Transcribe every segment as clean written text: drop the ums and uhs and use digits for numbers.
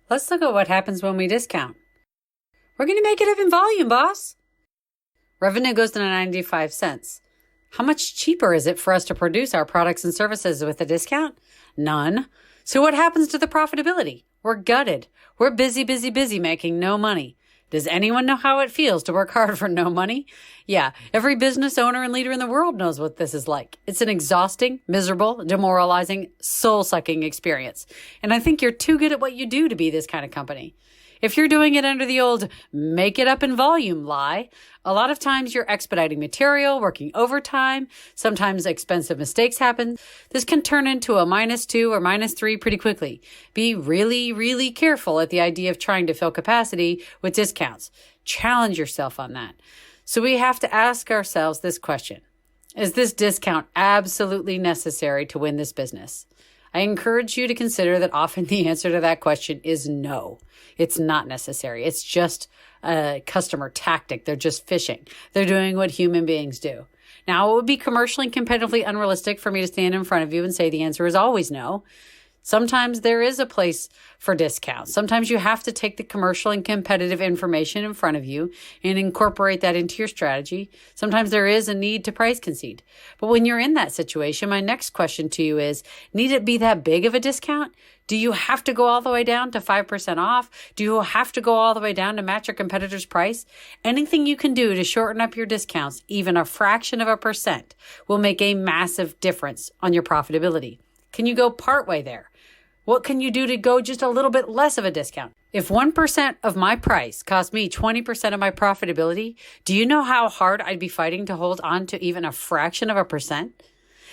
Let's look at what happens when we discount. We're going to make it up in volume, boss. Revenue goes to 95 cents. How much cheaper is it for us to produce our products and services with a discount? None. So what happens to the profitability? We're gutted. We're busy making no money. Does anyone know how it feels to work hard for no money? Yeah, every business owner and leader in the world knows what this is like. It's an exhausting, miserable, demoralizing, soul-sucking experience. And I think you're too good at what you do to be this kind of company. If you're doing it under the old make it up in volume lie, a lot of times you're expediting material, working overtime, sometimes expensive mistakes happen. This can turn into a -2 or -3 pretty quickly. Be really careful at the idea of trying to fill capacity with discounts. Challenge yourself on that. So we have to ask ourselves this question. Is this discount absolutely necessary to win this business? I encourage you to consider that often the answer to that question is no. It's not necessary. It's just a customer tactic. They're just fishing. They're doing what human beings do. Now, it would be commercially and competitively unrealistic for me to stand in front of you and say the answer is always no. Sometimes there is a place for discounts. Sometimes you have to take the commercial and competitive information in front of you and incorporate that into your strategy. Sometimes there is a need to price concede. But when you're in that situation, my next question to you is, need it be that big of a discount? Do you have to go all the way down to 5% off? Do you have to go all the way down to match your competitor's price? Anything you can do to shorten up your discounts, even a fraction of a percent, will make a massive difference on your profitability. Can you go partway there? What can you do to go just a little bit less of a discount? If 1% of my price cost me 20% of my profitability, do you know how hard I'd be fighting to hold on to even a fraction of a percent?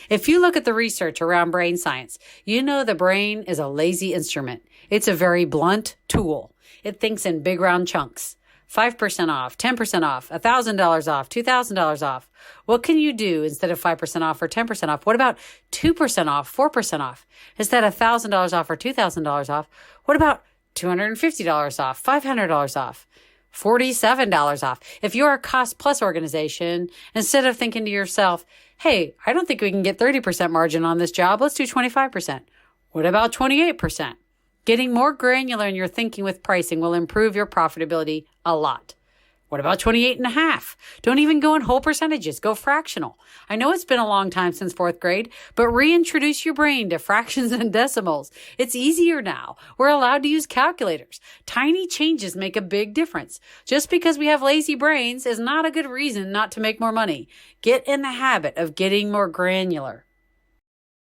If you look at the research around brain science, you know the brain is a lazy instrument. It's a very blunt tool. It thinks in big round chunks. 5% off, 10% off, $1,000 off, $2,000 off. What can you do instead of 5% off or 10% off? What about 2% off, 4% off? Instead of $1,000 off or $2,000 off, what about $250 off, $500 off, $47 off? If you're a cost plus organization, instead of thinking to yourself, hey, I don't think we can get 30% margin on this job, let's do 25%. What about 28%? Getting more granular in your thinking with pricing will improve your profitability a lot. What about 28.5? Don't even go in whole percentages. Go fractional. I know it's been a long time since fourth grade, but reintroduce your brain to fractions and decimals. It's easier now. We're allowed to use calculators. Tiny changes make a big difference. Just because we have lazy brains is not a good reason not to make more money. Get in the habit of getting more granular.